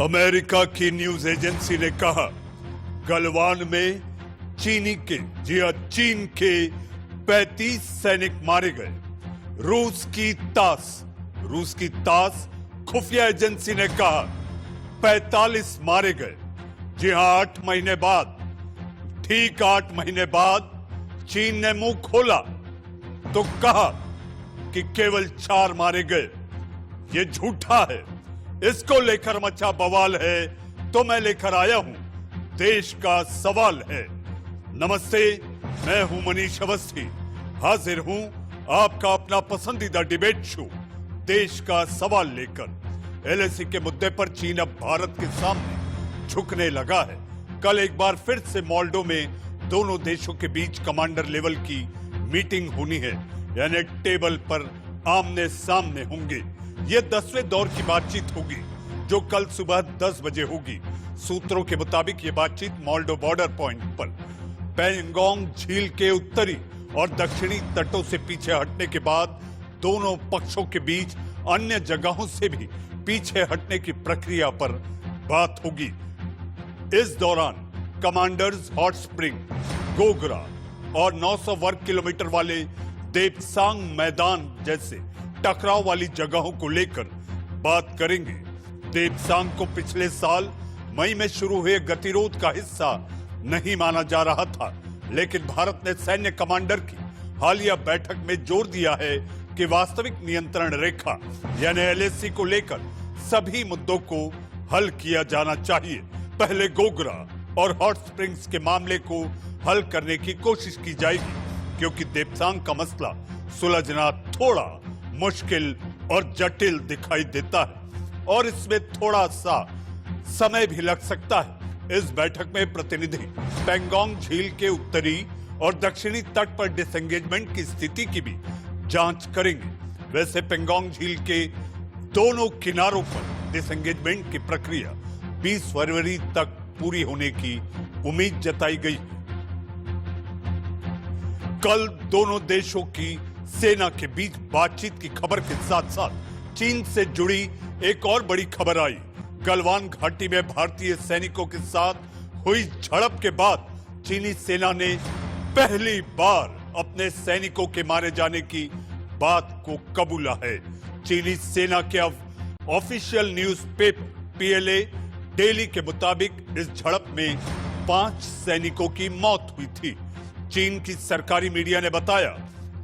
America की news agency ने कहा गलवान में चीनी के चीन के 35 सैनिक मारे गए। रूस की तास खुफिया एजेंसी ने कहा 45 मारे गए। जी हां, 8 महीने बाद, ठीक 8 महीने बाद चीन ने मुंह खोला तो कहा कि केवल 4 मारे गए। ये झूठा है। इसको लेकर मचा बवाल है तो मैं लेकर आया हूं देश का सवाल है। नमस्ते, मैं हूं मनीष अवस्थी, हाजिर हूं आपका अपना पसंदीदा डिबेट शो देश का सवाल लेकर। एलएसी के मुद्दे पर चीन अब भारत के सामने झुकने लगा है। कल एक बार फिर से मोल्डो में दोनों देशों के बीच कमांडर लेवल की मीटिंग होनी है, यानी टेबल पर आमने सामने होंगे। ये 10वें दौर की बातचीत होगी जो कल सुबह 10 बजे होगी। सूत्रों के मुताबिक ये बातचीत मोल्डो बॉर्डर पॉइंट पर पेंगोंग झील के उत्तरी और दक्षिणी तटों से पीछे हटने के बाद दोनों पक्षों के बीच अन्य जगहों से भी पीछे हटने की प्रक्रिया पर बात होगी। इस दौरान कमांडर्स हॉट स्प्रिंग, गोगरा और 900 वर्ग किलोमीटर वाले देपसांग मैदान जैसे टकराव वाली जगहों को लेकर बात करेंगे। देपसांग को पिछले साल मई में शुरू हुए गतिरोध का हिस्सा नहीं माना जा रहा था, लेकिन भारत ने सैन्य कमांडर की हालिया बैठक में जोर दिया है कि वास्तविक नियंत्रण रेखा यानी एलएसी को लेकर सभी मुद्दों को हल किया जाना चाहिए। पहले गोगरा और हॉट स्प्रिंग्स के मामले को हल करने की कोशिश की जाएगी, क्योंकि देपसांग का मसला सुलझना थोड़ा मुश्किल और जटिल दिखाई देता है और इसमें थोड़ा सा समय भी लग सकता है। इस बैठक में प्रतिनिधि पेंगोंग झील के उत्तरी और दक्षिणी तट पर डिसएंगेजमेंट की स्थिति की भी जांच करेंगे। वैसे पेंगोंग झील के दोनों किनारों पर डिसएंगेजमेंट की प्रक्रिया 20 फरवरी तक पूरी होने की उम्मीद जताई गई। कल दोनों देशों की सेना के बीच बातचीत की खबर के साथ साथ चीन से जुड़ी एक और बड़ी खबर आई। गलवान घाटी में भारतीय सैनिकों के साथ हुई झड़प के बाद चीनी सेना ने पहली बार अपने सैनिकों के मारे जाने की बात को कबूला है। चीनी सेना के ऑफिशियल न्यूज़पेपर पीएलए डेली के मुताबिक इस झड़प में 5 सैनिकों की मौत हुई थी। चीन की सरकारी मीडिया ने बताया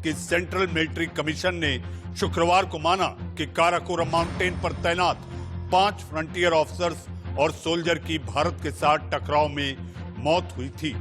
कि सेंट्रल मिलिट्री कमीशन ने शुक्रवार को माना कि काराकोरम माउंटेन पर तैनात 5 फ्रंटियर ऑफिसर्स और सोल्जर की भारत के साथ टकराव में मौत हुई थी।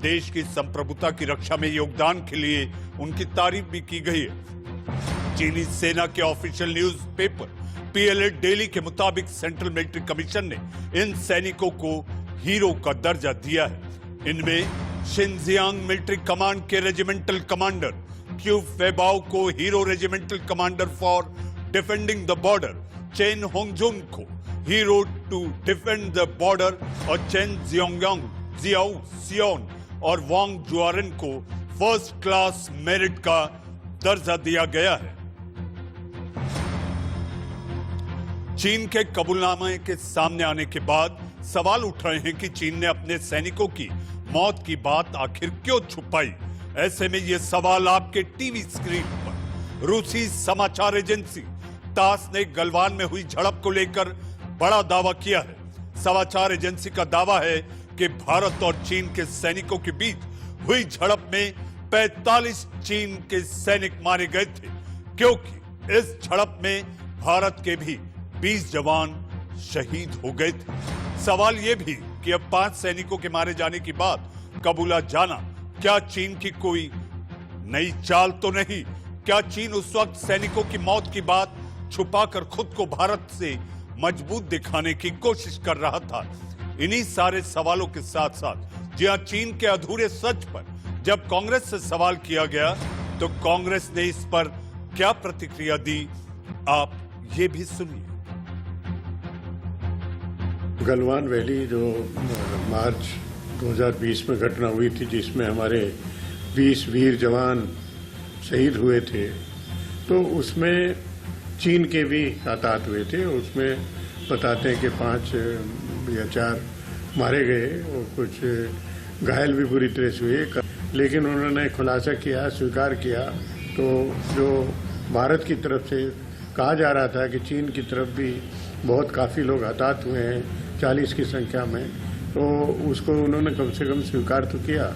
देश की संप्रभुता की रक्षा में योगदान के लिए उनकी तारीफ भी की गई है। चीनी सेना के ऑफिशियल न्यूज़पेपर पीएलए डेली के मुताबिक सेंट्रल मिलिट्री कमीशन ने इन सैनिकों को हीरो का दर्जा दिया है। इनमें शिनजियांग मिलिट्री कमांड के रेजिमेंटल कमांडर क्यू फेबाओ को hero regimental commander for defending the border, Chen Hongjun को hero to defend the border और चेन जियाओ सियोन और वांग जुआरन को फर्स्ट क्लास मेरिट का दर्जा दिया गया है। चीन के कबूलनामे के सामने आने के बाद सवाल उठ रहे हैं कि चीन ने अपने सैनिकों की मौत की बात आखिर क्यों छुपाई। ऐसे में ये सवाल आपके टीवी स्क्रीन पर रूसी समाचार एजेंसी तास ने गलवान में हुई झड़प को लेकर बड़ा दावा किया है। समाचार एजेंसी का दावा है कि भारत और चीन के सैनिकों के बीच हुई झड़प में 45 चीन के सैनिक मारे गए थे, क्योंकि इस झड़प में भारत के भी 20 जवान शहीद हो गए थे। सवाल यह भी कि अब 5 सैनिकों के मारे जाने की बात कबूला जाना क्या चीन की कोई नई चाल तो नहीं? क्या चीन उस वक्त सैनिकों की मौत की बात छुपाकर खुद को भारत से मजबूत दिखाने की कोशिश कर रहा था? इन्हीं सारे सवालों के साथ साथ जी हां, चीन के अधूरे सच पर जब कांग्रेस से सवाल किया गया तो कांग्रेस ने इस पर क्या प्रतिक्रिया दी, आप ये भी सुनिए। गलवान वैली जो मार्च 2020 में घटना हुई थी, जिसमें हमारे 20 वीर जवान शहीद हुए थे, तो उसमें चीन के भी हताहत हुए थे। उसमें बताते हैं कि 5 या 4 मारे गए और कुछ घायल भी बुरी तरह से हुए, लेकिन उन्होंने खुलासा किया, स्वीकार किया। तो जो भारत की तरफ से कहा जा रहा था कि चीन की तरफ भी बहुत काफ़ी लोग हताहत हुए हैं 40 की संख्या में, तो उसको उन्होंने कम से कम स्वीकार तो किया।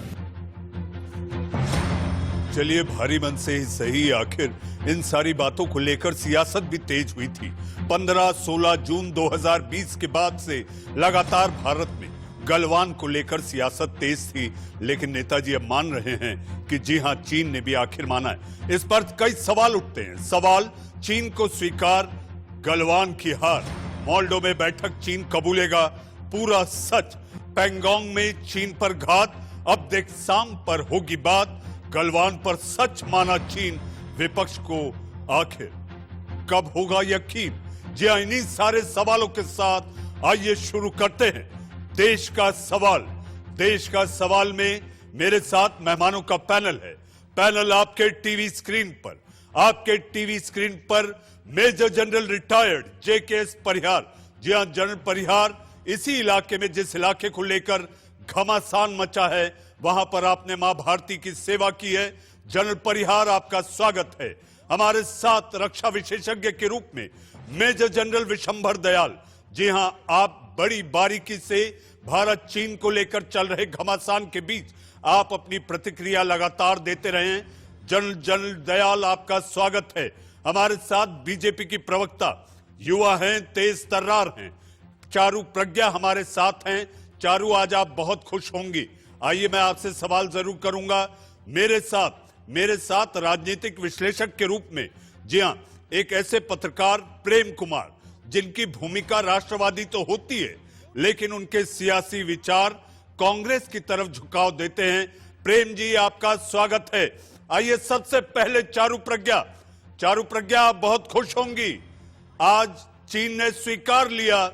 चलिए, भारी मन से ही सही, आखिर इन सारी बातों को लेकर सियासत भी तेज हुई थी। 15-16 जून 2020 के बाद से लगातार भारत में गलवान को लेकर सियासत तेज थी, लेकिन नेताजी अब मान रहे हैं कि जी हां, चीन ने भी आखिर माना है। इस पर कई सवाल उठते हैं। सवाल, चीन को स्वीकार, गलवान की हार, मोल्डो में बैठक चीन कबूलेगा, पूरा सच, पैंगोंग में चीन पर घात, अब देख शाम पर होगी बात, गलवान पर सच माना चीन, विपक्ष को आखिर कब होगा यकीन। जी हां, इन्हीं सारे सवालों के साथ आइए शुरू करते हैं देश का सवाल। देश का सवाल में मेरे साथ मेहमानों का पैनल है। पैनल आपके टीवी स्क्रीन पर, आपके टीवी स्क्रीन पर मेजर जनरल रिटायर्ड JKS परिहार। जी हां, जनरल परिहार, इसी इलाके में, जिस इलाके को लेकर घमासान मचा है, वहां पर आपने मां भारती की सेवा की है। जनरल परिहार, आपका स्वागत है। हमारे साथ रक्षा विशेषज्ञ के रूप में मेजर जनरल विशंभर दयाल। जी हां, आप बड़ी बारीकी से भारत चीन को लेकर चल रहे घमासान के बीच आप अपनी प्रतिक्रिया लगातार देते रहे हैं। जनरल दयाल, आपका स्वागत है। हमारे साथ बीजेपी की प्रवक्ता, युवा हैं, तेज तर्रार हैं, चारू प्रज्ञा हमारे साथ हैं। चारू, आज आप बहुत खुश होंगी। आइए, मैं आपसे सवाल जरूर करूंगा। मेरे साथ राजनीतिक विश्लेषक के रूप में, जी हां, एक ऐसे पत्रकार प्रेम कुमार, जिनकी भूमिका राष्ट्रवादी तो होती है, लेकिन उनके सियासी विचार कांग्रेस की तरफ झुकाव देते हैं। प्रेम जी, आपका स्वागत है। आइए, सबसे पहले चारू प्रज्ञा, आप बहुत खुश होंगी। आज चीन ने स्वीकार लिया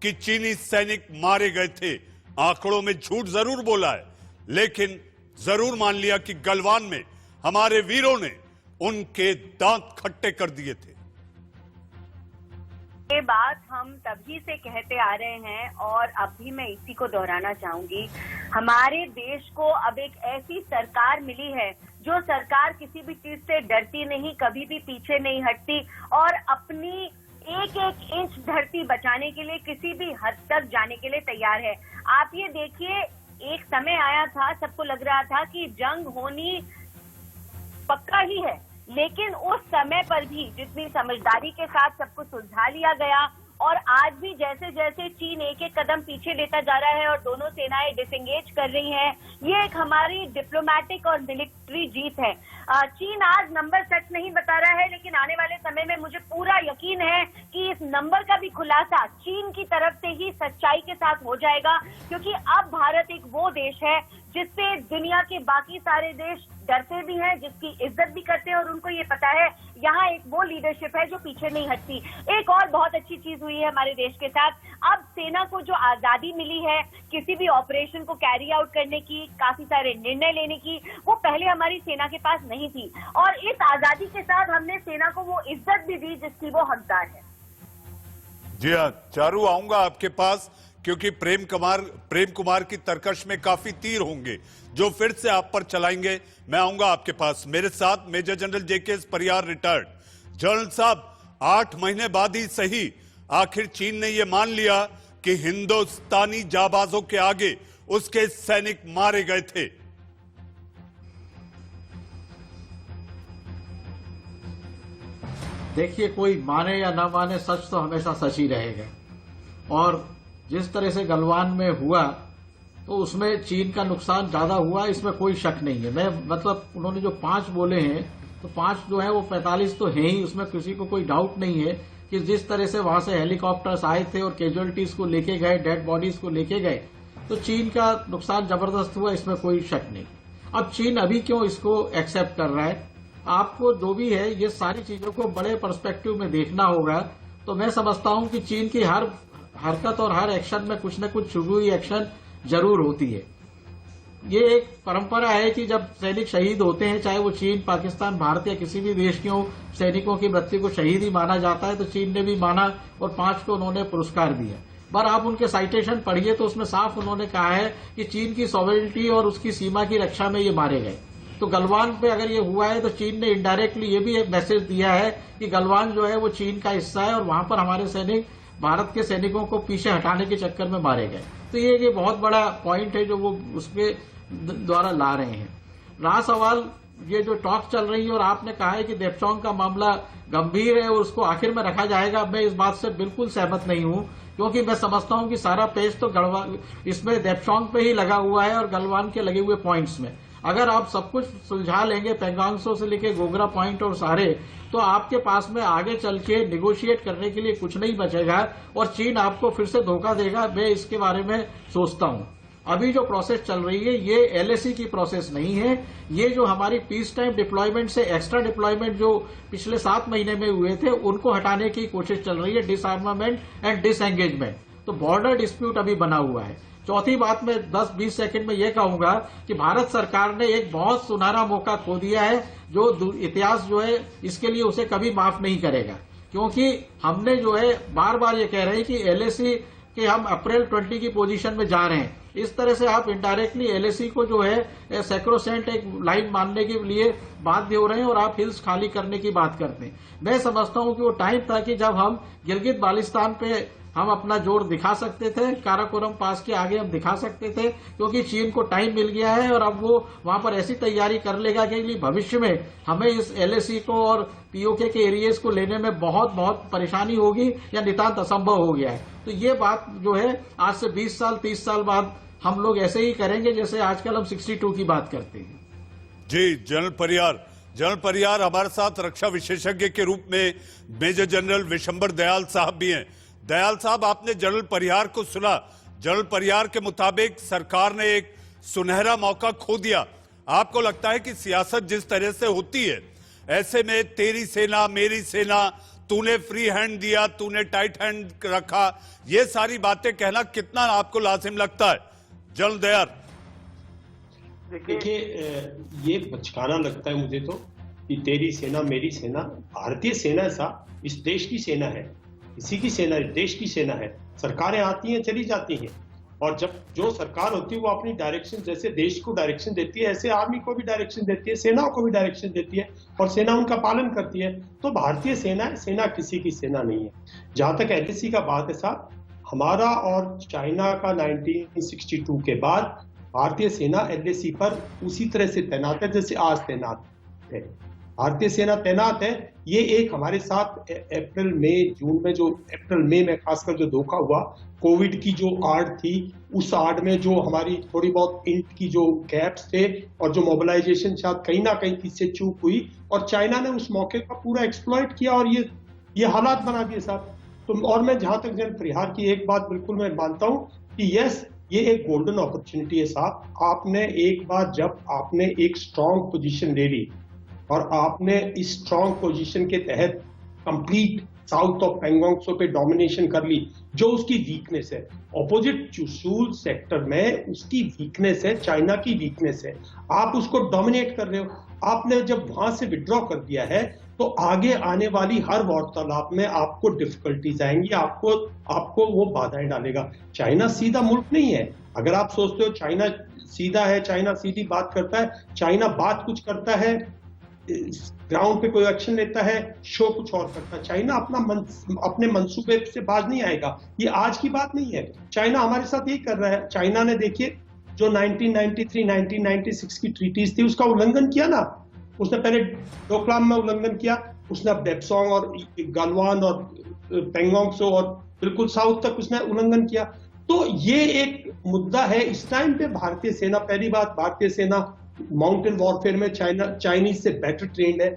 कि चीनी सैनिक मारे गए थे। आंकड़ों में झूठ जरूर बोला है, लेकिन जरूर मान लिया कि गलवान में हमारे वीरों ने उनके दांत खट्टे कर दिए थे। ये बात हम तभी से कहते आ रहे हैं और अब भी मैं इसी को दोहराना चाहूंगी। हमारे देश को अब एक ऐसी सरकार मिली है जो सरकार किसी भी चीज से डरती नहीं, कभी भी पीछे नहीं हटती और अपनी एक एक इंच धरती बचाने के लिए किसी भी हद तक जाने के लिए तैयार है। आप ये देखिए, एक समय आया था, सबको लग रहा था कि जंग होनी पक्का ही है, लेकिन उस समय पर भी जितनी समझदारी के साथ सबको सुलझा लिया गया और आज भी जैसे जैसे चीन एक एक कदम पीछे लेता जा रहा है और दोनों सेनाएं डिसएंगेज कर रही हैं, ये एक हमारी डिप्लोमेटिक और मिलिट्री जीत है। चीन आज नंबर सच नहीं बता रहा है, लेकिन आने वाले समय में मुझे पूरा यकीन है कि इस नंबर का भी खुलासा चीन की तरफ से ही सच्चाई के साथ हो जाएगा, क्योंकि अब भारत एक वो देश है जिससे दुनिया के बाकी सारे देश डरते भी हैं, जिसकी इज्जत भी करते हैं और उनको ये पता है यहाँ एक वो लीडरशिप है जो पीछे नहीं हटती। एक और बहुत अच्छी चीज हुई है हमारे देश के साथ, अब सेना को जो आजादी मिली है किसी भी ऑपरेशन को कैरी आउट करने की, काफी सारे निर्णय लेने की, वो पहले हमारी सेना के पास नहीं थी और इस आजादी के साथ हमने सेना को वो इज्जत भी दी जिसकी वो हकदार है। जी हाँ, चारू, आऊंगा आपके पास, क्योंकि प्रेम कुमार की तरकश में काफी तीर होंगे जो फिर से आप पर चलाएंगे। मैं आऊंगा आपके पास। मेरे साथ major general JKS Parihar retired. General साहब, 8 महीने बाद ही सही, आखिर चीन ने यह मान लिया कि हिंदुस्तानी जाबाजों के आगे उसके सैनिक मारे गए थे। देखिए, कोई माने या ना माने, सच तो हमेशा सच ही रहेगा और जिस तरह से गलवान में हुआ तो उसमें चीन का नुकसान ज्यादा हुआ, इसमें कोई शक नहीं है। मैं मतलब उन्होंने जो 5 बोले हैं तो 5 जो है वो 45 तो है ही, उसमें किसी को कोई डाउट नहीं है कि जिस तरह से वहां से हेलीकॉप्टर्स आए थे और कैजुअलिटीज को लेके गए, डेड बॉडीज को लेके गए, तो चीन का नुकसान जबरदस्त हुआ, इसमें कोई शक नहीं। अब चीन अभी क्यों इसको एक्सेप्ट कर रहा है? आपको जो भी है ये सारी चीजों को बड़े पर्सपेक्टिव में देखना होगा। तो मैं समझता हूं कि चीन की हर हरकत और हर एक्शन में कुछ न कुछ छुपी हुई एक्शन जरूर होती है ये एक परंपरा है कि जब सैनिक शहीद होते हैं, चाहे वो चीन, पाकिस्तान, भारत या किसी भी देश के हो, सैनिकों की मृत्यु को शहीद ही माना जाता है। तो चीन ने भी माना और 5 को उन्होंने पुरस्कार दिया। पर आप उनके साइटेशन पढ़िए तो उसमें साफ उन्होंने कहा है कि चीन की सॉवरेनिटी और उसकी सीमा की रक्षा में ये मारे गए। तो गलवान पे अगर ये हुआ है तो चीन ने इनडायरेक्टली ये भी एक मैसेज दिया है कि गलवान जो है वो चीन का हिस्सा है और वहां पर हमारे सैनिक भारत के सैनिकों को पीछे हटाने के चक्कर में मारे गए। तो ये बहुत बड़ा पॉइंट है जो वो उसके द्वारा ला रहे हैं। रहा सवाल ये जो टॉक चल रही है और आपने कहा है कि देपचौंग का मामला गंभीर है और उसको आखिर में रखा जाएगा, मैं इस बात से बिल्कुल सहमत नहीं हूं, क्योंकि मैं समझता हूं कि सारा पेज तो इसमें देपचौंग पे ही लगा हुआ है और गलवान के लगे हुए पॉइंट्स में। अगर आप सब कुछ सुलझा लेंगे, पेंगोंगसो से लेके गोगरा पॉइंट और सारे, तो आपके पास में आगे चल के निगोशिएट करने के लिए कुछ नहीं बचेगा और चीन आपको फिर से धोखा देगा। मैं इसके बारे में सोचता हूं। अभी जो प्रोसेस चल रही है ये एलएसी की प्रोसेस नहीं है, ये जो हमारी पीस टाइम डिप्लॉयमेंट से एक्स्ट्रा डिप्लॉयमेंट जो पिछले 7 महीने में हुए थे उनको हटाने की कोशिश चल रही है, डिसआर्मामेंट एंड डिसएंगेजमेंट। तो बॉर्डर डिस्प्यूट अभी बना हुआ है। चौथी बात मैं 10-20 सेकंड में ये कहूंगा कि भारत सरकार ने एक बहुत सुनहरा मौका खो दिया है, जो इतिहास जो है इसके लिए उसे कभी माफ नहीं करेगा, क्योंकि हमने जो है बार बार ये कह रहे हैं कि एलएसी के हम अप्रैल 20 की पोजीशन में जा रहे हैं। इस तरह से आप इनडायरेक्टली एलएसी को जो है सैक्रोसेंट एक लाइन मानने के लिए बाध्य हो रहे हैं और आप हिल्स खाली करने की बात करते हैं। मैं समझता हूं कि वो टाइम था कि जब हम गिलगित बाल्टिस्तान पे हम अपना जोर दिखा सकते थे, काराकोरम पास के आगे हम दिखा सकते थे, क्योंकि चीन को टाइम मिल गया है और अब वो वहां पर ऐसी तैयारी कर लेगा कि भविष्य में हमें इस एलएसी को और पीओके के एरियाज को लेने में बहुत परेशानी होगी या नितांत असंभव हो गया है। तो ये बात जो है आज से 20 साल 30 साल बाद हम लोग ऐसे ही करेंगे जैसे आजकल हम 62 की बात करते हैं। जी, जनरल परियार हमारे साथ रक्षा विशेषज्ञ के रूप में मेजर जनरल विशंबर दयाल साहब भी हैं। दयाल साहब, आपने जनरल परियार को सुना। जनरल परियार के मुताबिक सरकार ने एक सुनहरा मौका खो दिया। आपको लगता है कि सियासत जिस तरह से होती है, ऐसे में तेरी सेना मेरी सेना, तूने फ्री हैंड दिया, तूने टाइट हैंड रखा, ये सारी बातें कहना कितना आपको लाजिम लगता है? जनरल दयाल। देखिए, ये बचकाना लगता है मुझे तो कि तेरी सेना मेरी सेना। भारतीय सेना साहब इस देश की सेना है, इसी की सेना, देश की सेना है। सरकारें आती हैं चली जाती हैं, और जब जो सरकार होती है वो अपनी डायरेक्शन, जैसे देश को डायरेक्शन देती है ऐसे आर्मी को भी डायरेक्शन देती है, सेनाओं को भी डायरेक्शन देती है और सेना उनका पालन करती है। तो भारतीय सेना है, सेना किसी की सेना नहीं है। जहां तक एलएसी का बात है साहब, हमारा और चाइना का 1962 के बाद भारतीय सेना एलएसी पर उसी तरह से तैनात है जैसे आज तैनात है। भारतीय सेना तैनात है। ये एक हमारे साथ अप्रैल मई जून में जो अप्रैल मई में खासकर जो धोखा हुआ, कोविड की जो आड़ थी, उस आड़ में जो हमारी थोड़ी बहुत इंट की जो गैप्स थे और जो मोबिलाइजेशन शायद कहीं ना कहीं किससे चूक हुई और चाइना ने उस मौके का पूरा एक्सप्लॉइट किया और ये हालात बना दिए साहब। तो और मैं जहां तक जनरल परिहार की एक बात बिल्कुल मैं मानता हूं कि यस, ये एक गोल्डन अपॉर्चुनिटी है साहब। आपने एक बार जब आपने एक स्ट्रांग पोजीशन ले ली और आपने इस स्ट्रांग पोजीशन के तहत कंप्लीट साउथ ऑफ पेंगोंगसो पे डोमिनेशन कर ली, जो उसकी वीकनेस है, ऑपोजिट चुशूल सेक्टर में उसकी वीकनेस है, चाइना की वीकनेस है, आप उसको डोमिनेट कर रहे हो। आपने जब वहां से विड्रॉ कर दिया है तो आगे आने वाली हर वार्तालाप में आपको डिफिकल्टीज आएंगी, आपको वो बाधाएं डालेगा। चाइना सीधा मुल्क नहीं है। अगर आप सोचते हो चाइना सीधा है, चाइना सीधी बात करता है, चाइना बात कुछ करता है, ग्राउंड पे कोई एक्शन लेता है, शो कुछ और करता है। चाइना अपने मंसूबे से बाज नहीं आएगा। ये आज की बात नहीं है। चाइना हमारे साथ यही कर रहा है। चाइना ने देखिए जो 1993, 1996 की ट्रीटीज थी उसका उल्लंघन किया ना। उसने पहले डोकलाम में उल्लंघन किया, उसने अब डेप्सोंग और गलवान और पेंगोंगसो और बिल्कुल साउथ तक उसने उल्लंघन किया। तो ये एक मुद्दा है। इस टाइम पे भारतीय सेना, पहली बात, भारतीय सेना माउंटेन वॉरफेयर में चाइनीज से बेटर ट्रेंड है,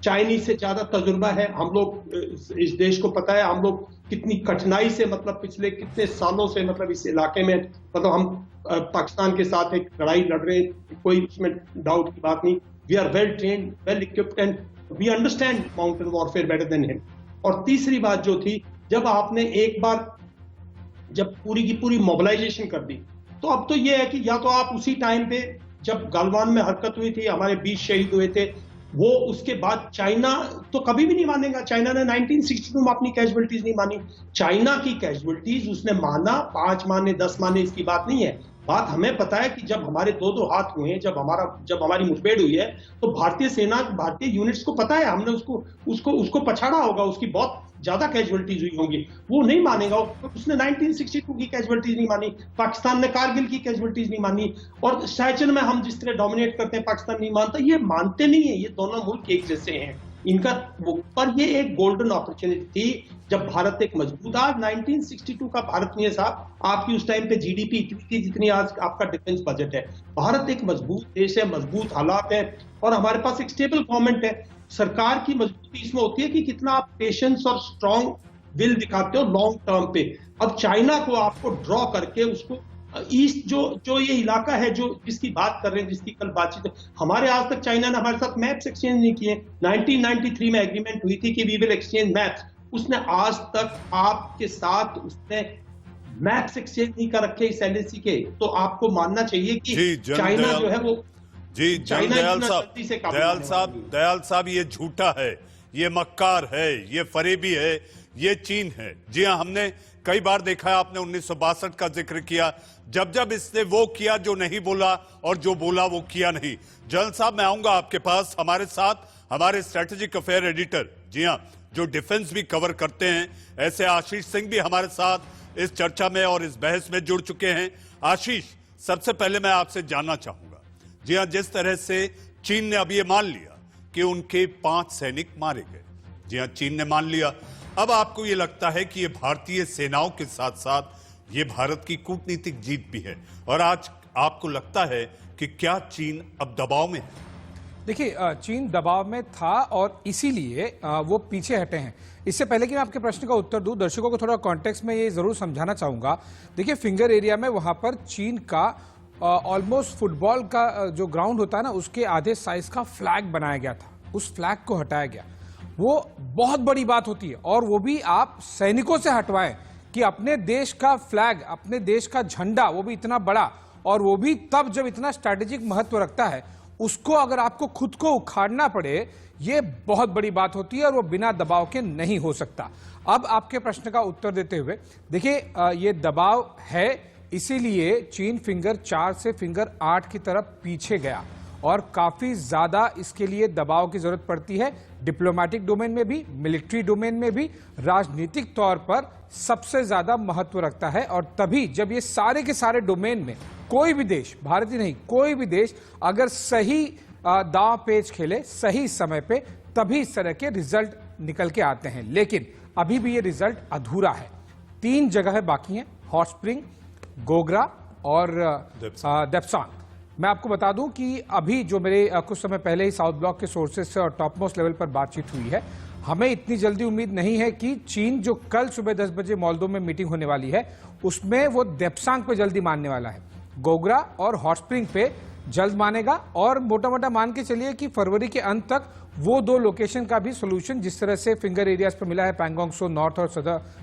चाइनीज से ज्यादा तजुर्बा है। हम लोग, इस देश को पता है हम लोग कितनी कठिनाई से, मतलब पिछले कितने सालों से, मतलब इस इलाके में, मतलब हम पाकिस्तान के साथ एक लड़ाई लड़ रहे हैं, कोई उसमें डाउट की बात नहीं। We are well trained, well equipped and we understand mountain warfare better than him. और तीसरी बात जो थी, जब आपने एक बार जब पूरी की पूरी मोबिलाइजेशन कर दी, तो अब तो ये है कि या तो आप उसी टाइम पे जब गलवान में हरकत हुई थी, हमारे 20 शहीद हुए थे, वो उसके बाद चाइना तो कभी भी नहीं मानेगा। चाइना ने 1962 में अपनी कैजुअलिटीज नहीं मानी। चाइना की कैजुअलिटीज उसने माना, 5 माने 10 माने, इसकी बात नहीं है। बात हमें पता है कि जब हमारे दो हाथ हुए हैं, जब हमारी मुठभेड़ हुई है, तो भारतीय सेना, भारतीय यूनिट्स को पता है हमने उसको पछाड़ा होगा, उसकी बहुत ज्यादा कैजुअलिटीज हुई होंगी, वो नहीं मानेगा। उसने 1962 की कैजुअलिटीज नहीं मानी, पाकिस्तान ने कारगिल की कैजुअलिटीज नहीं मानी, और साइचन में हम जिस तरह डोमिनेट करते हैं पाकिस्तान नहीं मानता, ये मानते नहीं है। ये दोनों मुल्क एक जैसे हैं इनका पर ये एक गोल्डन अपॉर्चुनिटी थी जब भारत एक मजबूत, आज 1962 का भारत नहीं है साहब, आपकी उस टाइम पे जीडीपी इतनी थी जितनी आज आपका डिफेंस बजट है। भारत एक मजबूत देश है, मजबूत हालात है, और हमारे पास एक स्टेबल गवर्नमेंट है। सरकार की मजबूती इसमें होती है कि कितना आप पेशेंस और स्ट्रॉन्ग विल दिखाते हो लॉन्ग टर्म पे। अब चाइना को आपको ड्रॉ करके उसको ईस्ट जो ये इलाका है जो जिसकी बात कर रहे हैं, जिसकी कल बातचीत, हमारे आज तक चाइना ने हमारे साथ मैप्स एक्सचेंज नहीं किए। 1993 में एग्रीमेंट हुई थी कि वी विल एक्सचेंज मैप्स, उसने आज तक आपके साथ उसने मैप्स एक्सचेंज नहीं कर रखे इस एलएसी के। तो आपको मानना चाहिए कि चाइना जो है वो जी दयाल साहब ये झूठा है, ये मक्कार है, ये फरेबी है, ये चीन है। जी हाँ, हमने कई बार देखा है, आपने 1962 का जिक्र किया, जब इसने वो किया जो नहीं बोला और जो बोला वो किया नहीं। जनरल साहब, मैं आऊंगा आपके पास। हमारे साथ हमारे स्ट्रेटेजिक अफेयर एडिटर, जी हाँ, जो डिफेंस भी कवर करते हैं, ऐसे आशीष सिंह भी हमारे साथ इस चर्चा में और इस बहस में जुड़ चुके हैं। आशीष, सबसे पहले मैं आपसे जानना चाहूंगा, जी हाँ, जिस तरह से चीन ने अब ये मान लिया कि उनके 5 सैनिक मारे गए, जी हाँ, चीन ने मान लिया, अब आपको ये लगता है कि ये भारतीय सेनाओं के साथ साथ ये भारत की कूटनीतिक जीत भी है, और आज आपको लगता है कि क्या चीन अब दबाव में है? देखिए, चीन दबाव में था और इसीलिए वो पीछे हटे हैं। इससे पहले कि मैं आपके प्रश्न का उत्तर दूं, दर्शकों को थोड़ा कॉन्टेक्स्ट में ये जरूर समझाना चाहूंगा। देखिए, फिंगर एरिया में वहां पर चीन का ऑलमोस्ट फुटबॉल का जो ग्राउंड होता है ना, उसके आधे साइज का फ्लैग बनाया गया था। उस फ्लैग को हटाया गया। वो बहुत बड़ी बात होती है, और वो भी आप सैनिकों से हटवाएं कि अपने देश का फ्लैग, अपने देश का झंडा, वो भी इतना बड़ा, और वो भी तब जब इतना स्ट्रैटेजिक महत्व रखता है, उसको अगर आपको खुद को उखाड़ना पड़े, ये बहुत बड़ी बात होती है, और वो बिना दबाव के नहीं हो सकता। अब आपके प्रश्न का उत्तर देते हुए, देखिए, ये दबाव है, इसीलिए चीन फिंगर 4 से फिंगर 8 की तरफ पीछे गया, और काफी ज्यादा इसके लिए दबाव की जरूरत पड़ती है। डिप्लोमेटिक डोमेन में भी, मिलिट्री डोमेन में भी, राजनीतिक तौर पर सबसे ज्यादा महत्व रखता है। और तभी जब ये सारे के सारे डोमेन में कोई भी देश, भारत ही नहीं, कोई भी देश अगर सही दांव पेच खेले सही समय पे, तभी इस तरह के रिजल्ट निकल के आते हैं। लेकिन अभी भी ये रिजल्ट अधूरा है। 3 जगह बाकी हैं, हॉट स्प्रिंग, गोगरा और देप्सांग। मैं आपको बता दूं कि अभी जो मेरे कुछ समय पहले ही साउथ ब्लॉक के सोर्सेज से और टॉप मोस्ट लेवल पर बातचीत हुई है, हमें इतनी जल्दी उम्मीद नहीं है कि चीन जो कल सुबह 10 बजे मोल्दो में मीटिंग होने वाली है, उसमें वो देप्सांग पे जल्दी मानने वाला है। गोगरा और हॉट स्प्रिंग पे जल्द मानेगा, और मोटा मोटा मान के चलिए कि फरवरी के अंत तक वो 2 लोकेशन का भी सोल्यूशन, जिस तरह से फिंगर एरियाज पर मिला है पैंगोंग सो नॉर्थ और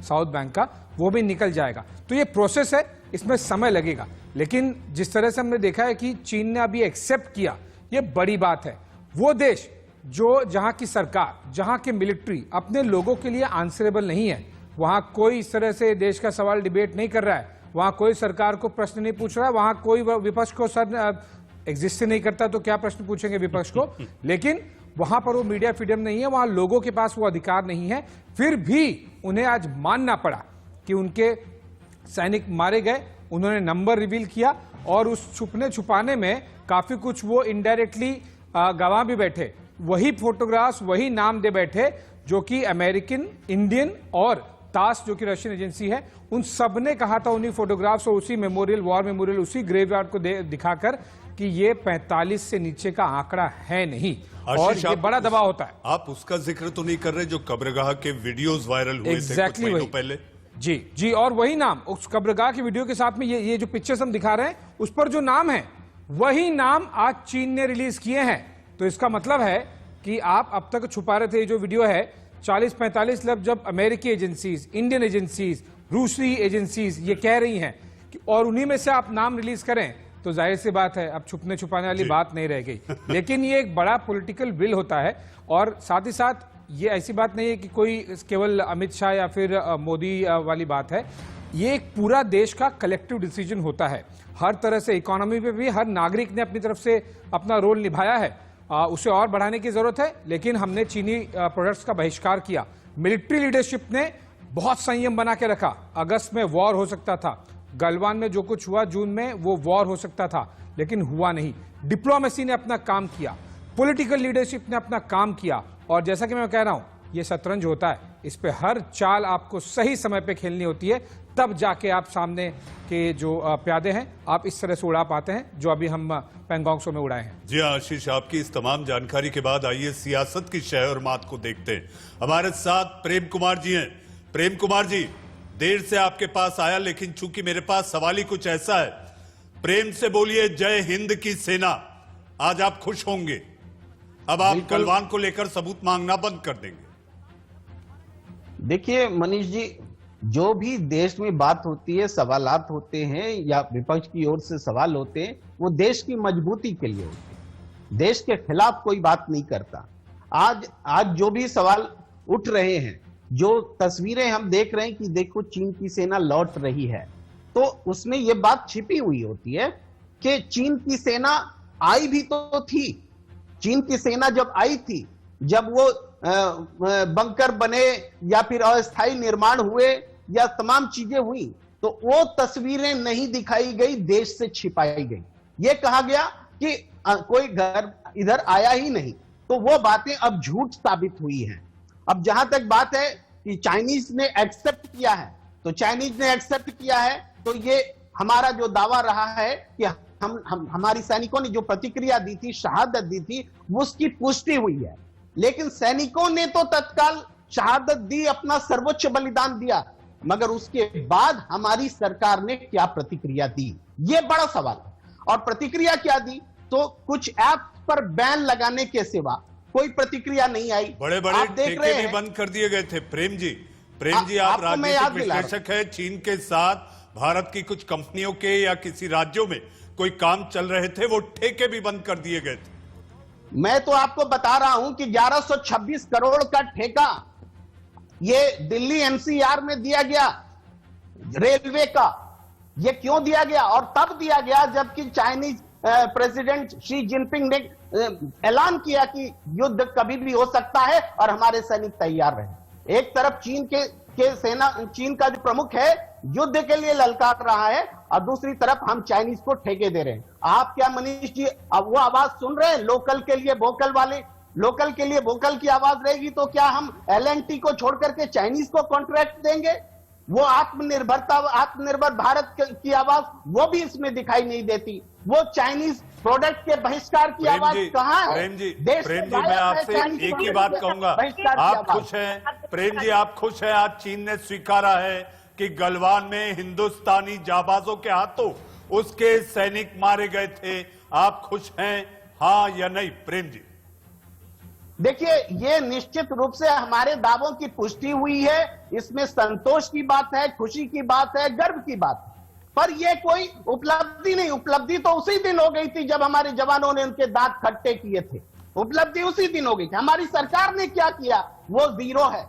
साउथ बैंक का, वो भी निकल जाएगा। तो ये प्रोसेस है, इसमें समय लगेगा। लेकिन जिस तरह से हमने देखा है कि चीन ने अभी एक्सेप्ट किया, ये बड़ी बात है। वो देश जो जहां की सरकार, जहां के मिलिट्री अपने लोगों के लिए आंसरेबल नहीं है, वहां कोई इस तरह से देश का सवाल डिबेट नहीं कर रहा है, वहां कोई सरकार को प्रश्न नहीं पूछ रहा है, वहां कोई विपक्ष को सर एग्जिस्ट नहीं करता तो क्या प्रश्न पूछेंगे विपक्ष को। लेकिन वहां पर वो मीडिया फ्रीडम नहीं है, वहां लोगों के पास वो अधिकार नहीं है। फिर भी उन्हें आज मानना पड़ा कि उनके सैनिक मारे गए। उन्होंने नंबर रिवील किया, और उस छुपने छुपाने में काफी कुछ वो इनडायरेक्टली गवाह भी बैठे। वही फोटोग्राफ्स, वही नाम दे बैठे जो कि अमेरिकन, इंडियन और तास जो कि रशियन एजेंसी है, उन सब ने कहा था उन्हीं फोटोग्राफ्स और उसी मेमोरियल, वॉर मेमोरियल, उसी ग्रेवयार्ड को दिखाकर कि ये 45 से नीचे का आंकड़ा है नहीं, और ये बड़ा दबाव होता है। आप उसका जिक्र तो नहीं कर रहे जो कब्रगाह के वीडियोस वायरल हुए थे कुछ महीनों पहले? जी, और वही नाम उस कब्रगाह की वीडियो के साथ में ये जो पिक्चर्स हम दिखा रहे हैं, उस पर जो नाम है, वही नाम आज चीन ने रिलीज किए हैं। तो इसका मतलब है कि आप अब तक छुपा रहे थे। ये जो वीडियो है 40-45 जब अमेरिकी एजेंसीज, इंडियन एजेंसीज, रूसी एजेंसीज ये कह रही हैं और उन्हीं में से आप नाम रिलीज करें तो जाहिर सी बात है अब छुपने छुपाने वाली बात नहीं रह गई। लेकिन ये एक बड़ा पॉलिटिकल विल होता है और साथ ही साथ ये ऐसी बात नहीं है कि कोई केवल अमित शाह या फिर मोदी वाली बात है, ये एक पूरा देश का कलेक्टिव डिसीजन होता है। हर तरह से इकोनॉमी पे भी हर नागरिक ने अपनी तरफ से अपना रोल निभाया है, उसे और बढ़ाने की जरूरत है। लेकिन हमने चीनी प्रोडक्ट्स का बहिष्कार किया, मिलिट्री लीडरशिप ने बहुत संयम बना के रखा। अगस्त में वॉर हो सकता था, गलवान में जो कुछ हुआ जून में वो वॉर हो सकता था, लेकिन हुआ नहीं। डिप्लोमेसी ने अपना काम किया, पॉलिटिकल लीडरशिप ने अपना काम किया। और जैसा कि मैं कह रहा हूं, ये शतरंज होता है, इस पे हर चाल आपको सही समय पे खेलनी होती है, तब जाके आप सामने के जो प्यादे हैं आप इस तरह से उड़ा पाते हैं जो अभी हम पैंगोंग सो में उड़ाए हैं। जी हाँ आशीष, आपकी इस तमाम जानकारी के बाद आइए सियासत की शह और मात को देखते हैं। हमारे साथ प्रेम कुमार जी हैं। प्रेम कुमार जी, देर से आपके पास आया, लेकिन चूंकि मेरे पास सवाल ही कुछ ऐसा है, प्रेम से बोलिए जय हिंद की सेना। आज आप खुश होंगे, अब आप गलवान को लेकर सबूत मांगना बंद कर देंगे। देखिए मनीष जी, जो भी देश में बात होती है, सवालात होते हैं या विपक्ष की ओर से सवाल होते हैं, वो देश की मजबूती के लिए होते हैं, देश के खिलाफ कोई बात नहीं करता। आज जो भी सवाल उठ रहे हैं, जो तस्वीरें हम देख रहे हैं कि देखो चीन की सेना लौट रही है, तो उसमें यह बात छिपी हुई होती है कि चीन की सेना आई भी तो थी। चीन की सेना जब आई थी, जब वो बंकर बने या फिर अस्थायी निर्माण हुए या तमाम चीजें हुई, तो वो तस्वीरें नहीं दिखाई गई, देश से छिपाई गई। ये कहा गया कि कोई घर इधर आया ही नहीं, तो वो बातें अब झूठ साबित हुई हैं। अब जहां तक बात है कि चाइनीज ने एक्सेप्ट किया है, तो चाइनीज ने एक्सेप्ट किया है, तो ये हमारा जो दावा रहा है कि हमारी सैनिकों ने जो प्रतिक्रिया दी थी, शहादत दी थी, वो उसकी पुष्टि हुई है। लेकिन सैनिकों ने तो तत्काल शहादत दी, अपना सर्वोच्च बलिदान दिया, मगर उसके बाद हमारी सरकार ने क्या प्रतिक्रिया दी, ये बड़ा सवाल है। और प्रतिक्रिया क्या दी, तो कुछ ऐप पर बैन लगाने के सिवा कोई प्रतिक्रिया नहीं आई। बड़े बड़े ठेके भी बंद कर दिए गए थे। प्रेम जी, आप राजनीतिक विश्लेषक हैं, चीन के साथ भारत की कुछ कंपनियों के या किसी राज्यों में कोई काम चल रहे थे, वो ठेके भी बंद कर दिए गए थे। मैं तो आपको बता रहा हूं कि 1126 करोड़ का ठेका ये दिल्ली एनसीआर में दिया गया रेलवे का। ये क्यों दिया गया? और तब दिया गया जबकि चाइनीज प्रेसिडेंट शी जिनपिंग ने ऐलान किया कि युद्ध कभी भी हो सकता है और हमारे सैनिक तैयार रहे। एक तरफ चीन का जो प्रमुख है युद्ध के लिए ललकार रहा है, और दूसरी तरफ हम चाइनीज को ठेके दे रहे हैं। आप क्या मनीष जी अब वो आवाज सुन रहे हैं, लोकल के लिए वोकल वाले? लोकल के लिए वोकल की आवाज रहेगी तो क्या हम एलएनटी को छोड़ करके चाइनीज को कॉन्ट्रैक्ट देंगे? वो आत्मनिर्भर भारत की आवाज वो भी इसमें दिखाई नहीं देती। वो चाइनीज प्रोडक्ट के बहिष्कार की आवाज कहां है? प्रेम जी, मैं आपसे एक ही बात कहूंगा, आप खुश हैं? प्रेम जी, आप खुश हैं? आज चीन ने स्वीकारा है कि गलवान में हिंदुस्तानी जाबाजों के हाथों उसके सैनिक मारे गए थे। आप खुश हैं, हाँ या नहीं? प्रेम जी, देखिए, ये निश्चित रूप से हमारे दावों की पुष्टि हुई है। इसमें संतोष की बात है, खुशी की बात है, गर्व की बात है। पर यह कोई उपलब्धि नहीं। उपलब्धि तो उसी दिन हो गई थी जब हमारे जवानों ने उनके दांत खट्टे किए थे। उपलब्धि उसी दिन हो गई थी। हमारी सरकार ने क्या किया, वो जीरो है,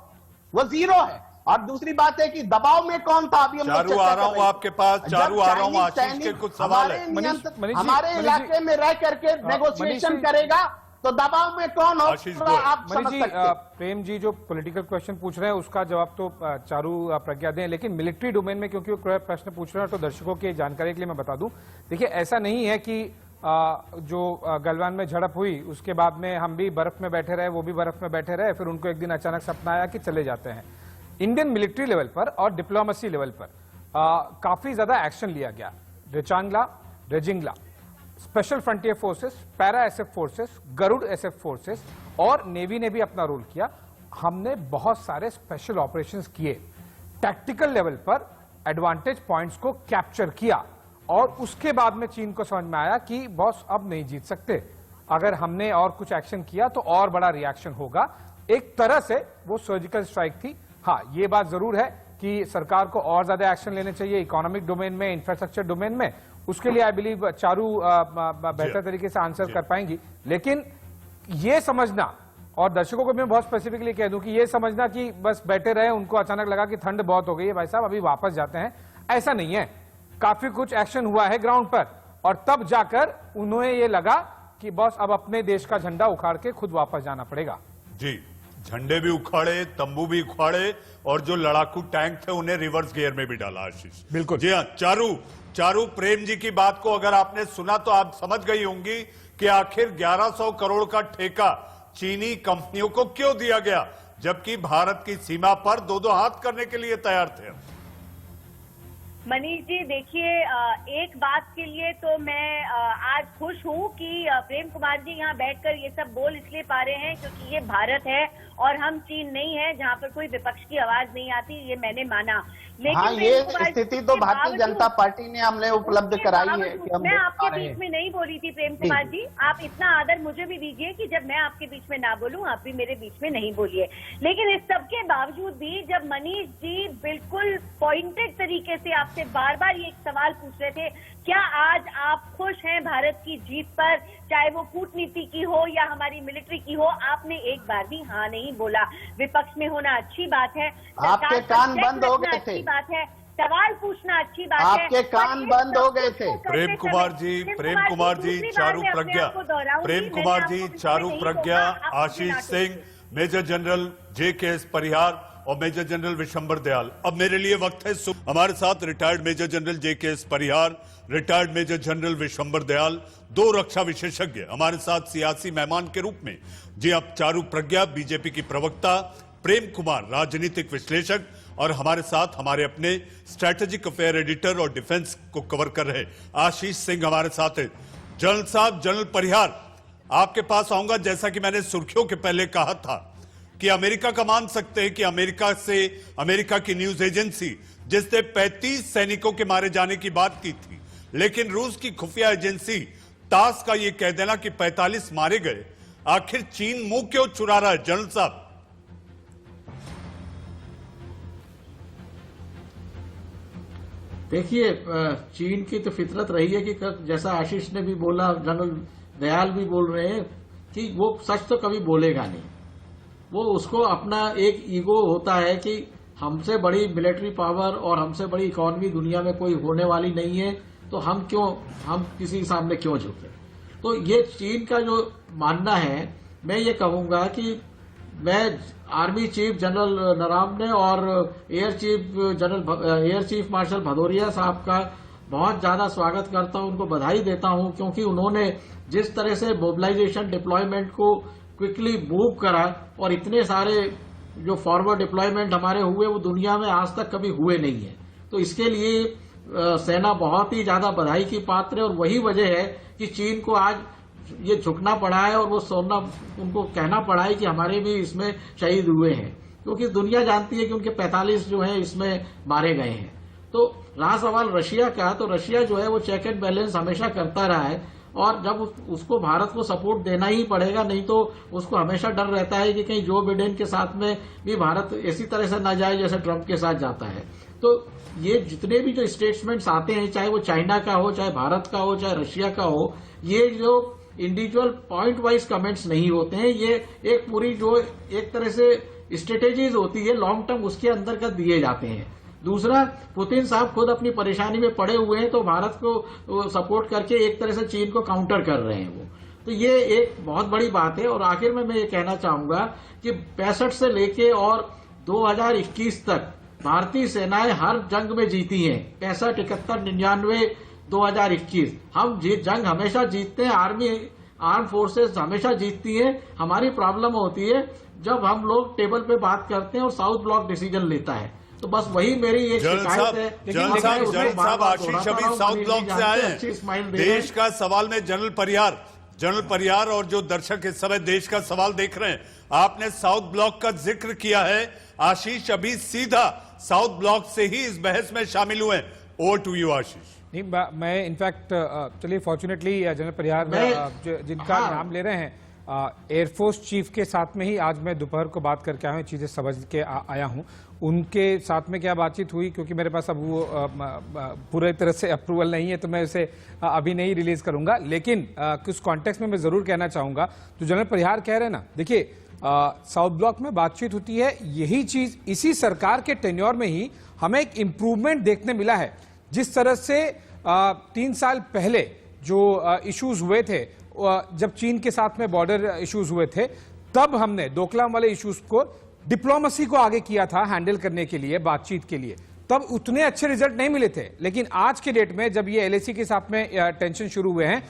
वो जीरो है। और दूसरी बात है कि दबाव में कौन था? अभी हम चारू आ रहा हूं आपके पास, चारू आ रहा हूं। आशीष के कुछ सवाल है। हमारे इलाके में रह करके नेगोशिएशन करेगा तो दबाव में कौन हो? आप समझ सकते हैं। प्रेम जी जो पॉलिटिकल क्वेश्चन पूछ रहे हैं उसका जवाब तो चारू प्रज्ञा दें, लेकिन मिलिट्री डोमेन में क्योंकि वो प्रश्न पूछ रहे हैं तो दर्शकों की जानकारी के लिए मैं बता दूं। देखिए, ऐसा नहीं है कि जो गलवान में झड़प हुई उसके बाद में हम भी बर्फ में बैठे रहे, वो भी बर्फ में बैठे रहे, फिर उनको एक दिन अचानक सपना आया कि चले जाते हैं। इंडियन मिलिट्री लेवल पर और डिप्लोमेसी लेवल पर काफी ज्यादा एक्शन लिया गया। Rechin La, Rezang La, special frontier forces, para SF forces, Garud SF forces और नेवी ने भी अपना रोल किया। हमने बहुत सारे स्पेशल ऑपरेशंस किए, टैक्टिकल लेवल पर एडवांटेज पॉइंट्स को कैप्चर किया, और उसके बाद में चीन को समझ में आया कि बॉस अब नहीं जीत सकते, अगर हमने और कुछ एक्शन किया तो और बड़ा रिएक्शन होगा। एक तरह से वो सर्जिकल स्ट्राइक थी। हाँ, ये बात जरूर है कि सरकार को और ज्यादा एक्शन लेने चाहिए इकोनॉमिक डोमेन में, इंफ्रास्ट्रक्चर डोमेन में, उसके लिए आई बिलीव चारू बेहतर तरीके से आंसर कर पाएंगी। लेकिन ये समझना, और दर्शकों को मैं बहुत स्पेसिफिकली कह दूं कि ये समझना कि बस बैठे रहे, उनको अचानक लगा कि ठंड बहुत हो गई है भाई साहब अभी वापस जाते हैं, ऐसा नहीं है। काफी कुछ एक्शन हुआ है ग्राउंड पर, और तब जाकर उन्हें ये लगा कि बॉस अब अपने देश का झंडा उखाड़ के खुद वापस जाना पड़ेगा। जी, झंडे भी उखाड़े, तंबू भी उखाड़े, और जो लड़ाकू टैंक थे उन्हें रिवर्स गियर में भी डाला। आशीष, बिल्कुल। जी हाँ, चारू प्रेम जी की बात को अगर आपने सुना तो आप समझ गई होंगी कि आखिर 1100 करोड़ का ठेका चीनी कंपनियों को क्यों दिया गया, जबकि भारत की सीमा पर दो दो हाथ करने के लिए तैयार थे। मनीष जी देखिए, एक बात के लिए तो मैं आज खुश हूँ कि प्रेम कुमार जी यहाँ बैठकर ये सब बोल इसलिए पा रहे हैं क्योंकि ये भारत है और हम चीन नहीं है जहाँ पर कोई विपक्ष की आवाज नहीं आती, ये मैंने माना। लेकिन हाँ, ये स्थिति तो भारतीय जनता पार्टी ने हमने उपलब्ध कराई है कि हम मैं आपके बीच में नहीं बोली थी प्रेम कुमार जी, आप इतना आदर मुझे भी दीजिए कि जब मैं आपके बीच में ना बोलूं आप भी मेरे बीच में नहीं बोलिए। लेकिन इस सब के बावजूद भी जब मनीष जी बिल्कुल पॉइंटेड तरीके से आपसे बार बार ये एक सवाल पूछ रहे थे, क्या आज आप खुश हैं भारत की जीत पर, चाहे वो कूटनीति की हो या हमारी मिलिट्री की हो, आपने एक बार भी हाँ नहीं बोला। विपक्ष में होना अच्छी बात है, आपके कान बंद हो गए थे, बात है, सवाल पूछना अच्छी बात है, आपके कान बंद हो गए थे। प्रेम कुमार जी, चारू प्रज्ञा, प्रेम कुमार जी, चारू प्रज्ञा, Ashish Singh, major general JKS परिहार और मेजर जनरल विशंबर दयाल। अब मेरे लिए वक्त है हमारे साथ retired major general JKS Parihar, retired major general Vishambar Dayal, दो रक्षा विशेषज्ञ हमारे साथ सियासी मेहमान के रूप में। जी, अब चारू प्रज्ञा बीजेपी की प्रवक्ता, प्रेम कुमार राजनीतिक विश्लेषक, और हमारे साथ हमारे अपने स्ट्रेटेजिक अफेयर एडिटर और डिफेंस को कवर कर रहे आशीष सिंह हमारे साथ हैं। जनरल साहब, जनरल परिहार, आपके पास आऊंगा। जैसा कि मैंने सुर्खियों के पहले कहा था कि अमेरिका का मान सकते हैं कि अमेरिका की न्यूज एजेंसी जिसने 35 सैनिकों के मारे जाने की बात की थी, लेकिन रूस की खुफिया एजेंसी तास का यह कह देना कि 45 मारे गए, आखिर चीन मुंह क्यों चुरा रहा है? जनरल साहब, देखिए, चीन की तो फितरत रही है कि जैसा आशीष ने भी बोला, जनरल दयाल भी बोल रहे हैं कि वो सच तो कभी बोलेगा नहीं। वो उसको अपना एक ईगो होता है कि हमसे बड़ी मिलिट्री पावर और हमसे बड़ी इकोनॉमी दुनिया में कोई होने वाली नहीं है, तो हम किसी के सामने क्यों झुके। तो ये चीन का जो मानना है, मैं ये कहूंगा कि मैं आर्मी चीफ जनरल नरावने और एयर चीफ मार्शल भदौरिया साहब का बहुत ज्यादा स्वागत करता हूं, उनको बधाई देता हूं, क्योंकि उन्होंने जिस तरह से मोबिलाइजेशन डिप्लॉयमेंट को क्विकली मूव करा और इतने सारे जो फॉरवर्ड डिप्लॉयमेंट हमारे हुए वो दुनिया में आज तक कभी हुए नहीं है। तो इसके लिए सेना बहुत ही ज्यादा बधाई की पात्र है, और वही वजह है कि चीन को आज ये झुकना पड़ा है और वो उनको कहना पड़ा है कि हमारे भी इसमें शहीद हुए हैं, क्योंकि दुनिया जानती है कि उनके 45 जो है इसमें मारे गए हैं। तो रहा सवाल रशिया का, तो रशिया जो है वो चेक एंड बैलेंस हमेशा करता रहा है, और जब उसको भारत को सपोर्ट देना ही पड़ेगा, नहीं तो उसको हमेशा डर रहता है कि कहीं जो बिडेन के साथ में भी भारत इसी तरह से न जाए जैसे ट्रंप के साथ जाता है। तो ये जितने भी जो स्टेटमेंट्स आते हैं, चाहे वो चाइना का हो, चाहे भारत का हो, चाहे रशिया का हो, ये जो इंडिविजुअल पॉइंट वाइज कमेंट्स नहीं होते हैं, ये एक पूरी जो एक तरह से स्ट्रेटेजीज होती है लॉन्ग टर्म, उसके अंतर्गत दिए जाते हैं। दूसरा, पुतिन साहब खुद अपनी परेशानी में पड़े हुए हैं, तो भारत को सपोर्ट करके एक तरह से चीन को काउंटर कर रहे हैं वो। तो ये एक बहुत बड़ी बात है। और आखिर में मैं ये कहना चाहूंगा कि 65 से लेके और 2021 तक भारतीय सेनाएं हर जंग में जीती हैं, 65, 71, 99, 2021 हम जंग हमेशा जीतते हैं। आर्म फोर्सेस हमेशा जीतती हैं। हमारी प्रॉब्लम होती है जब हम लोग टेबल पे बात करते हैं और साउथ ब्लॉक डिसीजन लेता है। तो बस वही मेरी एक शिकायत है। जनरल साहब आशीष अभी साउथ ब्लॉक से आए हैं। देश का सवाल में जनरल परिहार और जो दर्शक इस समय देश का सवाल देख रहे हैं, आपने साउथ ब्लॉक का जिक्र किया है। आशीष अभी सीधा साउथ ब्लॉक से ही इस बहस में शामिल हुए। ओवर टू यू आशीष। नहीं, मैं इनफैक्ट चलिए फॉर्चुनेटली जनरल परिहार जिनका नाम ले रहे हैं, एयरफोर्स चीफ के साथ में ही आज मैं दोपहर को बात करके आया हूँ, चीज़ें समझ के आया हूँ। उनके साथ में क्या बातचीत हुई, क्योंकि मेरे पास अब वो पूरे तरह से अप्रूवल नहीं है तो मैं उसे अभी नहीं रिलीज करूंगा, लेकिन कुछ कॉन्टेक्स्ट में मैं ज़रूर कहना चाहूँगा। तो जनरल परिहार कह रहे हैं ना, देखिए साउथ ब्लॉक में बातचीत होती है, यही चीज़ इसी सरकार के टेन्योर में ही हमें एक इम्प्रूवमेंट देखने मिला है। जिस तरह से 3 साल पहले जो इश्यूज हुए थे, जब चीन के साथ में बॉर्डर इश्यूज हुए थे, तब हमने डोकलाम वाले इश्यूज को डिप्लोमेसी को आगे किया था हैंडल करने के लिए, बातचीत के लिए, तब उतने अच्छे रिजल्ट नहीं मिले थे। लेकिन आज के डेट में जब ये एलएसी के साथ में टेंशन शुरू हुए हैं,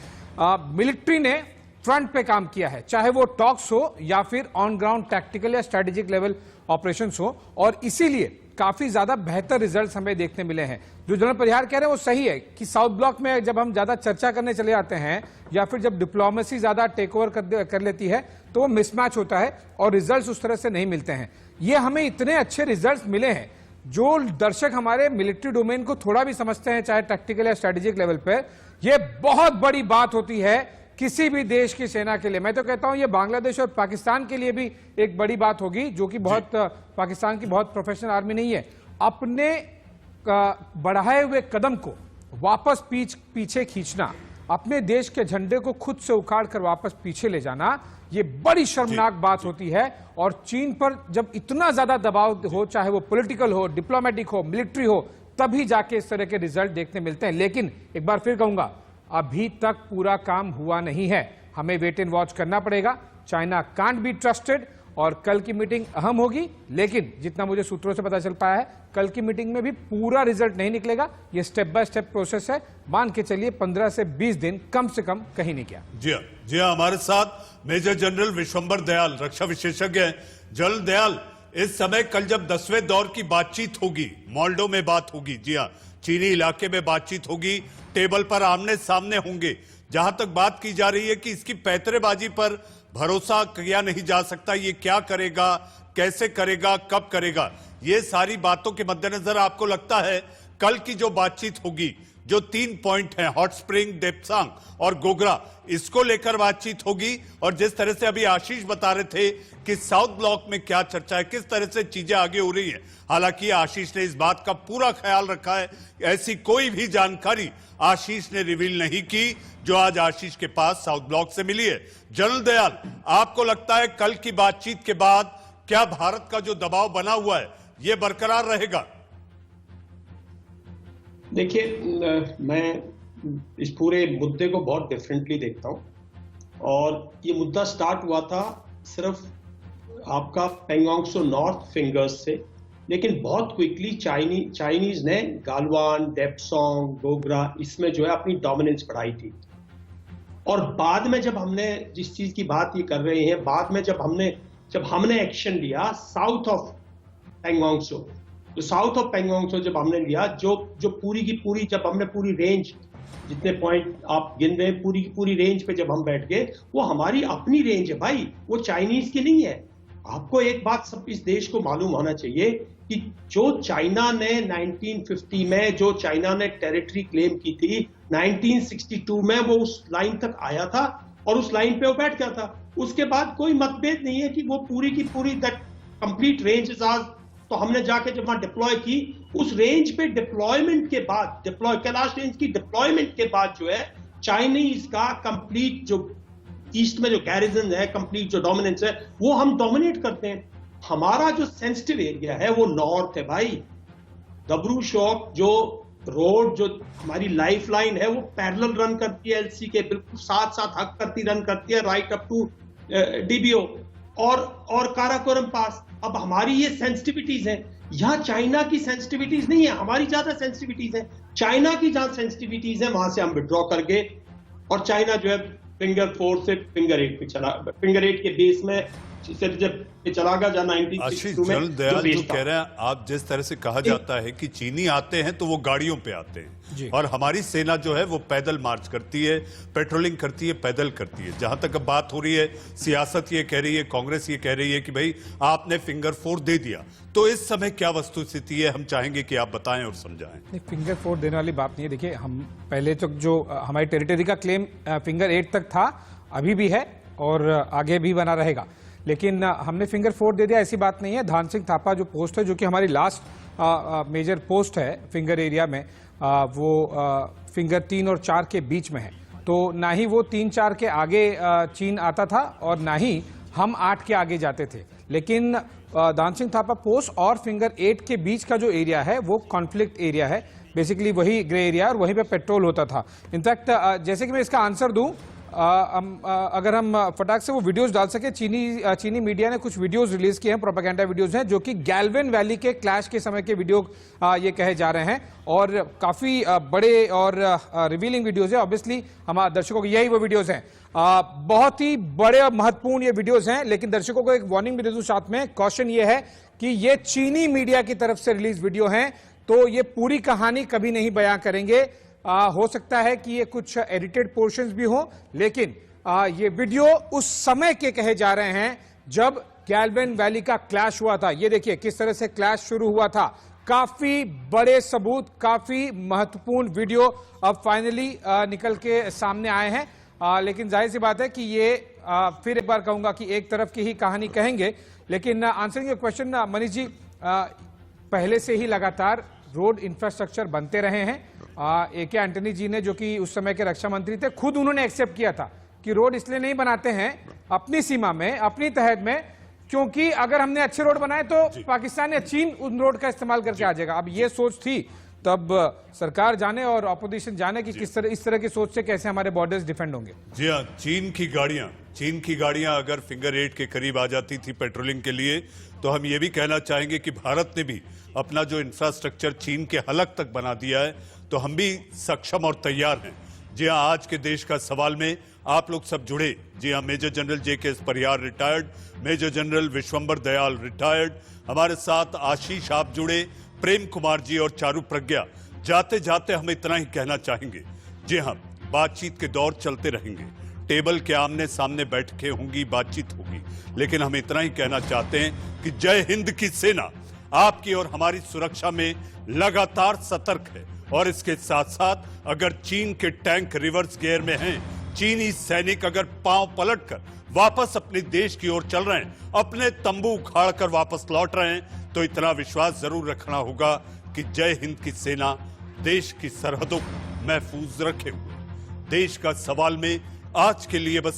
मिलिट्री ने फ्रंट पे काम किया है, चाहे वो टॉक्स हो या फिर ऑन ग्राउंड टैक्टिकल या स्ट्रेटेजिक लेवल ऑपरेशंस हो, और इसीलिए काफी ज्यादा बेहतर रिजल्ट्स हमें देखने मिले हैं। जो जनरल परिहार कह रहे हैं वो सही है कि साउथ ब्लॉक में जब हम ज्यादा चर्चा करने चले जाते हैं या फिर जब डिप्लोमेसी ज्यादा टेक ओवर कर लेती है तो वो मिसमैच होता है और रिजल्ट्स उस तरह से नहीं मिलते हैं। ये हमें इतने अच्छे रिजल्ट्स मिले हैं, जो दर्शक हमारे मिलिट्री डोमेन को थोड़ा भी समझते हैं, चाहे टैक्टिकल या स्ट्रेटेजिक लेवल पर, ये बहुत बड़ी बात होती है किसी भी देश की सेना के लिए। मैं तो कहता हूं ये बांग्लादेश और पाकिस्तान के लिए भी एक बड़ी बात होगी, जो कि बहुत पाकिस्तान की बहुत प्रोफेशनल आर्मी नहीं है। अपने बढ़ाए हुए कदम को वापस पीछे खींचना, अपने देश के झंडे को खुद से उखाड़ कर वापस पीछे ले जाना, ये बड़ी शर्मनाक बात होती है। और चीन पर जब इतना ज्यादा दबाव हो, चाहे वो पॉलिटिकल हो, डिप्लोमेटिक हो, मिलिट्री हो, तभी जाके इस तरह के रिजल्ट देखने मिलते हैं। लेकिन एक बार फिर कहूंगा, अभी तक पूरा काम हुआ नहीं है, हमें वेट एंड वॉच करना पड़ेगा। चाइना कांट बी ट्रस्टेड, और कल की मीटिंग अहम होगी, लेकिन जितना मुझे सूत्रों से पता चल पाया है, कल की मीटिंग में भी पूरा रिजल्ट नहीं निकलेगा। ये स्टेप बाय स्टेप प्रोसेस है, मान के चलिए 15 से 20 दिन कम से कम, कहीं नहीं गया। जी हाँ, हमारे साथ मेजर जनरल विश्वंबर दयाल, रक्षा विशेषज्ञ हैं। जनरल दयाल, इस समय कल जब 10वें दौर की बातचीत होगी, मोल्डो में बात होगी, जी हाँ, चीनी इलाके में बातचीत होगी, टेबल पर आमने सामने होंगे। जहां तक बात की जा रही है कि इसकी पैतरेबाजी पर भरोसा किया नहीं जा सकता, ये क्या करेगा, कैसे करेगा, कब करेगा, ये सारी बातों के मद्देनजर आपको लगता है कल की जो बातचीत होगी, जो 3 पॉइंट हैं, हॉट स्प्रिंग, डेप्सांग और गोगरा, इसको लेकर बातचीत होगी? और जिस तरह से अभी आशीष बता रहे थे कि साउथ ब्लॉक में क्या चर्चा है, किस तरह से चीजें आगे हो रही हैं, हालांकि आशीष ने इस बात का पूरा ख्याल रखा है, ऐसी कोई भी जानकारी आशीष ने रिवील नहीं की जो आज आशीष के पास साउथ ब्लॉक से मिली है। जनरल दयाल, आपको लगता है कल की बातचीत के बाद क्या भारत का जो दबाव बना हुआ है यह बरकरार रहेगा? देखिए, मैं इस पूरे मुद्दे को बहुत डिफरेंटली देखता हूं, और ये मुद्दा स्टार्ट हुआ था सिर्फ आपका पेंगोंग सो नॉर्थ फिंगर्स से, लेकिन बहुत क्विकली चाइनीज ने गालवान, डेप्सोंग, गोगरा, इसमें जो है अपनी डोमिनेंस बढ़ाई थी। और बाद में जब हमने जिस चीज की बात ये कर रहे हैं, बाद में जब हमने एक्शन लिया साउथ ऑफ पेंगोंग सो, तो साउथ ऑफ पेंगोंग सो जब हमने लिया, जो पूरी की पूरी, जब हमने पूरी रेंज, जितने पॉइंट आप गिन रहे हैं, पूरी की पूरी रेंज पे जब हम बैठ गए, वो हमारी अपनी रेंज है भाई, वो चाइनीज की नहीं है। आपको एक बात सब इस देश को मालूम होना चाहिए कि जो चाइना ने 1950 में जो चाइना ने टेरिटरी क्लेम की थी, 1962 में वो उस लाइन तक आया था और उस लाइन पे वो बैठ गया था। उसके बाद कोई मतभेद नहीं है कि वो पूरी की पूरी दैट कंप्लीट रेंज इज आज। तो हमने जाके जब वहां डिप्लॉय की, उस रेंज पे डिप्लॉयमेंट के बाद, कैलाश रेंज की डिप्लॉयमेंट के बाद जो है चाइनीज का कंप्लीट जो ईस्ट में जो गैरिजन है, कंप्लीट जो डोमिनेंस है, वो हम डोमिनेट करते हैं। हमारा जो सेंसिटिव एरिया है वो नॉर्थ है भाई। दबरू शॉक जो रोड, जो हमारी लाइफ लाइन है, वो पैरेलल रन करती है एलसी के बिल्कुल साथ साथ हक करती रन करती है राइट अप टू डीबीओ और काराकोरम पास। अब हमारी ये सेंसिटिविटीज हैं, यहाँ चाइना की सेंसिटिविटीज नहीं है, हमारी ज्यादा सेंसिटिविटीज है। चाइना की जहां सेंसिटिविटीज है वहां से हम विड्रॉ करके, और चाइना जो है फिंगर 4 से फिंगर 8 पे चला, फिंगर 8 के बेस में जब चला गया जहाँ 1962 में दयाल जो कह रहे हैं आप, जिस तरह से कहा जाता है कि चीनी आते हैं तो वो गाड़ियों पे आते हैं और हमारी सेना जो है वो पैदल मार्च करती है, पेट्रोलिंग करती है, पैदल करती है। जहां तक अब बात हो रही है, सियासत ये कह रही है, कांग्रेस ये कह रही है कि भाई आपने फिंगर 4 दे दिया, तो इस समय क्या वस्तुस्थिति है, हम चाहेंगे कि आप बताएं और समझाएं। नहीं, फिंगर 4 देने वाली बात नहीं है। देखिए, हम पहले तक जो हमारी टेरिटरी का क्लेम फिंगर 8 तक था, अभी भी है, और आगे भी बना रहेगा। लेकिन हमने फिंगर 4 दे दिया ऐसी बात नहीं है। धान सिंह थापा जो पोस्ट है, जो कि हमारी लास्ट मेजर पोस्ट है फिंगर एरिया में, वो फिंगर 3 और 4 के बीच में है। तो ना ही वो 3-4 के आगे चीन आता था और ना ही हम 8 के आगे जाते थे। लेकिन धान सिंह थापा पोस्ट और फिंगर 8 के बीच का जो एरिया है वो कॉन्फ्लिक्ट एरिया है, बेसिकली वही ग्रे एरिया, और वहीं पे पेट्रोल होता था। इनफैक्ट जैसे कि मैं इसका आंसर दूं, अगर हम फटाक से वो वीडियोस डाल सके, चीनी मीडिया ने कुछ वीडियोस रिलीज किए हैं, प्रोपेगेंडा वीडियोस हैं, जो कि गैल्वेन वैली के क्लैश के समय के वीडियो ये कहे जा रहे हैं, और काफी बड़े और रिवीलिंग वीडियोस है। ऑब्वियसली हमारे दर्शकों को यही वो वीडियोस हैं, बहुत ही बड़े और महत्वपूर्ण ये वीडियोस हैं। लेकिन दर्शकों को एक वार्निंग भी दे दूं साथ में, कॉशन ये है कि ये चीनी मीडिया की तरफ से रिलीज वीडियो हैं, तो ये पूरी कहानी कभी नहीं बयां करेंगे। हो सकता है कि ये कुछ एडिटेड पोर्शंस भी हो, लेकिन ये वीडियो उस समय के कहे जा रहे हैं जब गैल्वेन वैली का क्लैश हुआ था। ये देखिए किस तरह से क्लैश शुरू हुआ था। काफी बड़े सबूत, काफी महत्वपूर्ण वीडियो अब फाइनली निकल के सामने आए हैं। लेकिन जाहिर सी बात है कि ये फिर एक बार कहूंगा कि एक तरफ की ही कहानी कहेंगे। लेकिन answering your question Manish ji, पहले से ही लगातार रोड इंफ्रास्ट्रक्चर बनते रहे हैं। AK एंटनी जी ने, जो कि उस समय के रक्षा मंत्री थे, खुद उन्होंने एक्सेप्ट किया था कि रोड इसलिए नहीं बनाते हैं अपनी सीमा में, अपनी तहत में, क्योंकि अगर हमने अच्छे रोड बनाए तो पाकिस्तान या चीन उन रोड का इस्तेमाल करके आ जाएगा। अब ये सोच थी, तब सरकार जाने और ऑपोजिशन जाने कि किस तरह, इस तरह की सोच से कैसे हमारे बॉर्डर्स डिफेंड होंगे। जी हाँ, चीन की गाड़ियां अगर फिंगर 8 के करीब आ जाती थी पेट्रोलिंग के लिए, तो हम ये भी कहना चाहेंगे कि भारत ने भी अपना जो इंफ्रास्ट्रक्चर चीन के हलक तक बना दिया है, तो हम भी सक्षम और तैयार हैं। जी हाँ, आज के देश का सवाल में आप लोग सब जुड़े। जी हाँ, major general JK Parihar retired, major general Vishwambar Dayal retired, हमारे साथ आशीष आप जुड़े, प्रेम कुमार जी और चारू प्रज्ञा। जाते जाते हम इतना ही कहना चाहेंगे, जी हाँ, बातचीत के दौर चलते रहेंगे, टेबल के आमने सामने बैठके होंगी, बातचीत होगी, लेकिन हम इतना ही कहना चाहते हैं कि जय हिंद की सेना आपकी और हमारी सुरक्षा में लगातार सतर्क है। और इसके साथ साथ अगर चीन के टैंक रिवर्स गियर में हैं, चीनी सैनिक अगर पांव पलटकर वापस अपने देश की ओर चल रहे हैं, अपने तंबू उखाड़कर वापस लौट रहे हैं, तो इतना विश्वास जरूर रखना होगा कि जय हिंद की सेना देश की सरहदों को महफूज रखे हुए। देश का सवाल में आज के लिए बस